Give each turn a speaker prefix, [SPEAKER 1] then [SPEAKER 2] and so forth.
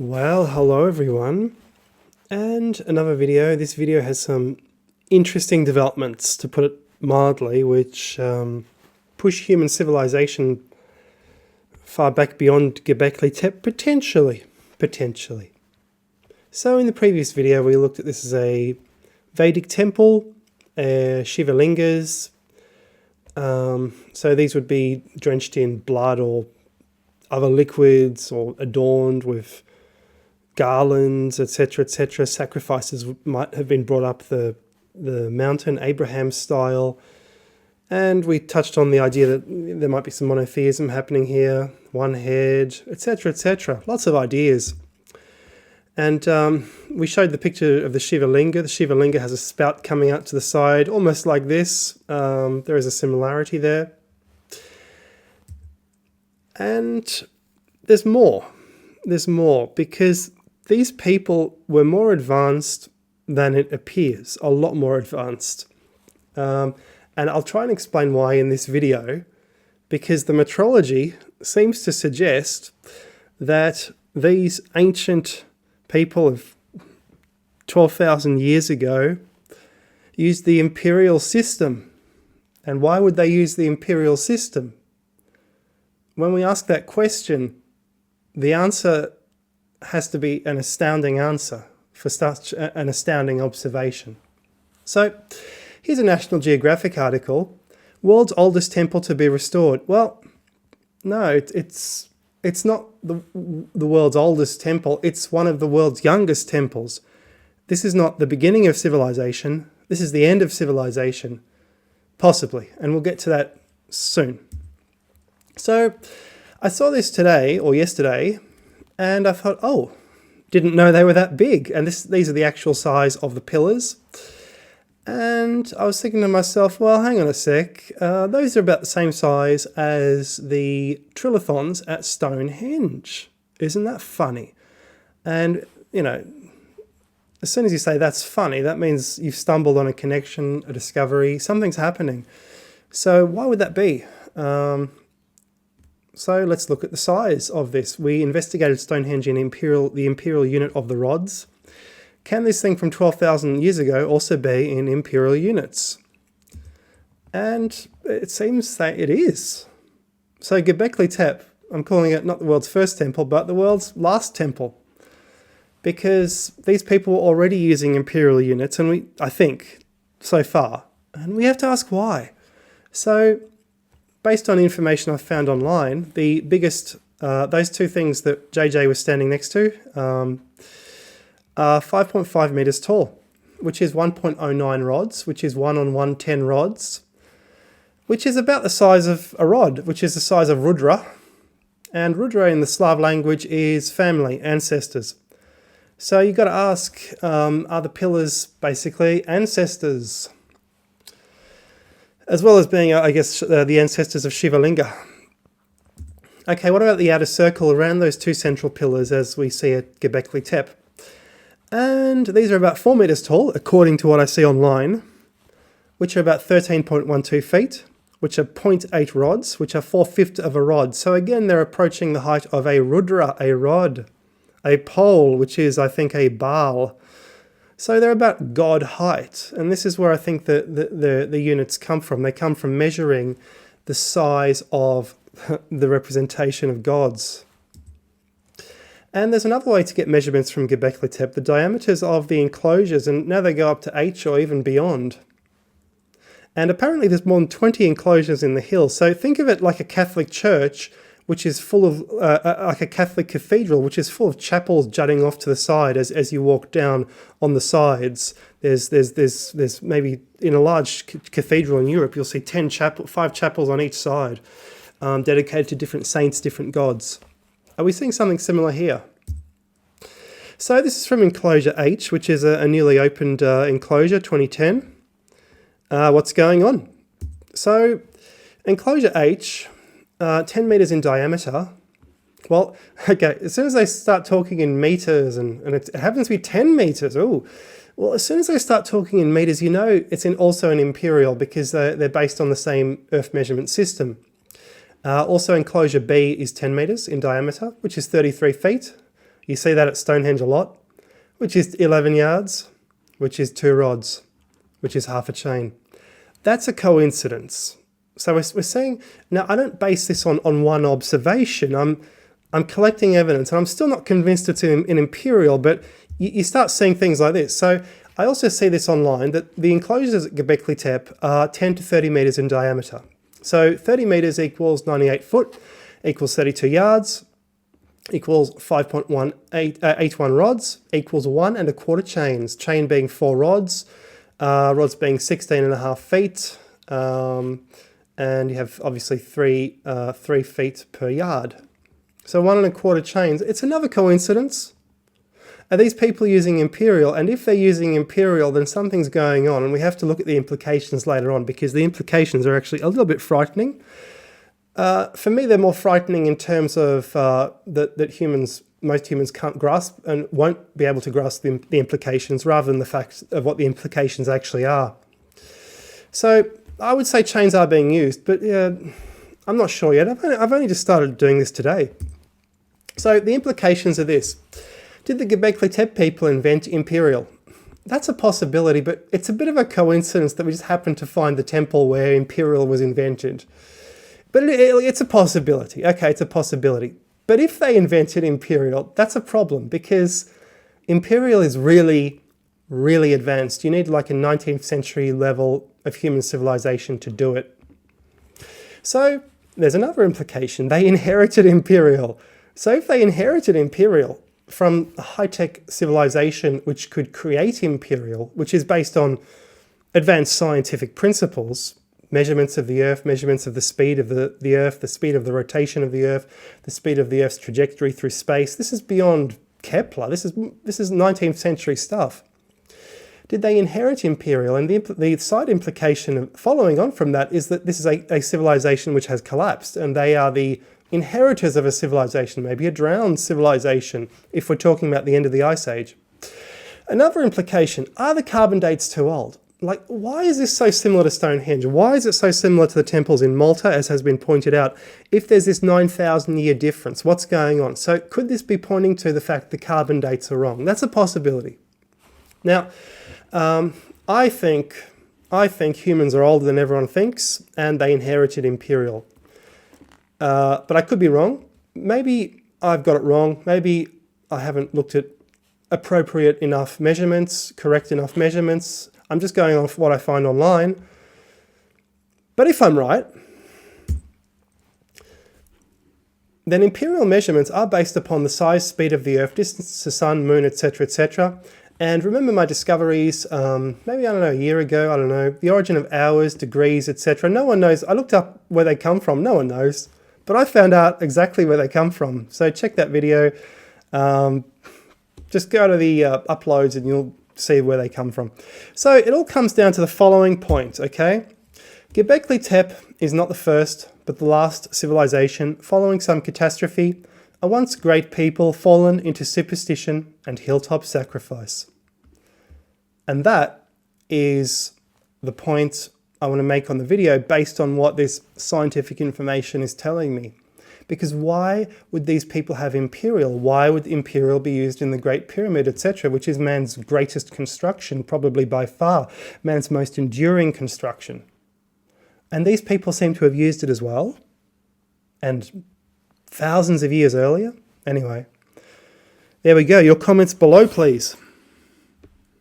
[SPEAKER 1] Well, hello everyone, and another video. This video has some interesting developments, to put it mildly, which push human civilization far back beyond Göbekli Tepe, potentially. So in the previous video we looked at this as a Vedic temple, Shiva lingas. So these would be drenched in blood or other liquids, or adorned with garlands, etc., etc. Sacrifices might have been brought up the mountain, Abraham style. And we touched on the idea that there might be some monotheism happening here, one head, etc., etc. Lots of ideas. And we showed the picture of the Shiva linga. The Shiva linga has a spout coming out to the side, almost like this. There is a similarity there. And there's more. There's more, because these people were more advanced than it appears, a lot more advanced. And I'll try and explain why in this video, because the metrology seems to suggest that these ancient people of 12,000 years ago used the imperial system. And why would they use the imperial system? When we ask that question, the answer has to be an astounding answer for such an astounding observation. So here's a National Geographic article: world's oldest temple to be restored. Well, no, it's not the world's oldest temple. It's one of the world's youngest temples. This is not the beginning of civilization. This is the end of civilization, possibly, and we'll get to that soon. So I saw this today or yesterday, and I thought, oh, didn't know they were that big. And these are the actual size of the pillars. And I was thinking to myself, well, hang on a sec. Those are about the same size as the trilithons at Stonehenge. Isn't that funny? And, you know, as soon as you say that's funny, that means you've stumbled on a connection, a discovery, something's happening. So why would that be? So let's look at the size of this. We investigated Stonehenge in the imperial unit of the rods. Can this thing from 12,000 years ago also be in imperial units? And it seems that it is. So Göbekli Tepe, I'm calling it not the world's first temple, but the world's last temple. Because these people were already using imperial units, and I think, so far. And we have to ask why. So, based on information I've found online, the biggest, those two things that JJ was standing next to, are 5.5 meters tall, which is 1.09 rods, which is 1 on 110 rods, which is about the size of a rod, which is the size of Rudra. And Rudra in the Slav language is family, ancestors. So you've got to ask, are the pillars basically ancestors? As well as being, I guess, the ancestors of Shiva linga. Okay, what about the outer circle around those two central pillars as we see at Göbekli Tepe? And these are about 4 meters tall, according to what I see online, which are about 13.12 feet, which are 0.8 rods, which are 4/5 of a rod. So again, they're approaching the height of a Rudra, a rod, a pole, which is, I think, a Baal. So they're about God height. And this is where I think the units come from. They come from measuring the size of the representation of gods. And there's another way to get measurements from Göbekli Tepe, the diameters of the enclosures, and now they go up to H or even beyond. And apparently there's more than 20 enclosures in the hill. So think of it like a Catholic church, which is full of, like a Catholic cathedral, which is full of chapels jutting off to the side as you walk down on the sides. There's maybe, in a large cathedral in Europe, you'll see 5 chapels on each side, dedicated to different saints, different gods. Are we seeing something similar here? So this is from Enclosure H, which is a newly opened enclosure, 2010. What's going on? So Enclosure H, 10 meters in diameter. Well, okay, as soon as they start talking in meters, and it happens to be 10 meters, oh, well, as soon as they start talking in meters, you know it's also an imperial, because they're based on the same earth measurement system. Also, enclosure B is 10 meters in diameter, which is 33 feet. You see that at Stonehenge a lot, which is 11 yards, which is 2 rods, which is half a chain. That's a coincidence. So we're saying, now I don't base this on one observation. I'm collecting evidence, and I'm still not convinced it's an imperial, but you start seeing things like this. So I also see this online, that the enclosures at Göbekli Tepe are 10 to 30 metres in diameter. So 30 metres equals 98 foot, equals 32 yards, equals 5.181 rods, equals 1 1/4 chains. Chain being 4 rods, rods being 16.5 feet, and you have obviously 3 feet per yard. So 1 1/4 chains. It's another coincidence. Are these people using imperial? And if they're using imperial, then something's going on, and we have to look at the implications later on, because the implications are actually a little bit frightening. For me, they're more frightening in terms of that most humans can't grasp and won't be able to grasp the implications, rather than the fact of what the implications actually are. So I would say chains are being used, but I'm not sure yet. I've only just started doing this today. So the implications are this. Did the Göbekli Tepe people invent imperial? That's a possibility, but it's a bit of a coincidence that we just happened to find the temple where imperial was invented. But it's a possibility. Okay, it's a possibility. But if they invented imperial, that's a problem, because imperial is really, really advanced. You need like a 19th century level of human civilization to do it. So there's another implication. They inherited imperial. So if they inherited imperial from a high-tech civilization which could create imperial, which is based on advanced scientific principles, measurements of the Earth, measurements of the speed of the Earth, the speed of the rotation of the Earth, the speed of the Earth's trajectory through space. This is beyond Kepler. This is 19th century stuff. Did they inherit imperial? And the side implication following on from that is that this is a civilization which has collapsed, and they are the inheritors of a civilization, maybe a drowned civilization, if we're talking about the end of the Ice Age. Another implication, are the carbon dates too old? Like, why is this so similar to Stonehenge? Why is it so similar to the temples in Malta, as has been pointed out? If there's this 9,000 year difference, what's going on? So could this be pointing to the fact the carbon dates are wrong? That's a possibility. Now, I think humans are older than everyone thinks, and they inherited imperial. But I could be wrong. Maybe I've got it wrong. Maybe I haven't looked at appropriate enough measurements, correct enough measurements. I'm just going off what I find online. But if I'm right, then imperial measurements are based upon the size, speed of the Earth, distance to sun, moon, etc., etc. And remember my discoveries, maybe, I don't know, a year ago, I don't know, the origin of hours, degrees, etc. No one knows. I looked up where they come from. No one knows. But I found out exactly where they come from. So check that video. Just go to the uploads and you'll see where they come from. So it all comes down to the following point, okay? Göbekli Tepe is not the first, but the last civilization following some catastrophe, a once great people fallen into superstition and hilltop sacrifice. And that is the point I want to make on the video based on what this scientific information is telling me. Because why would these people have imperial? Why would imperial be used in the Great Pyramid, etc., which is man's greatest construction, probably by far, man's most enduring construction? And these people seem to have used it as well, and thousands of years earlier. Anyway, there we go. Your comments below, please.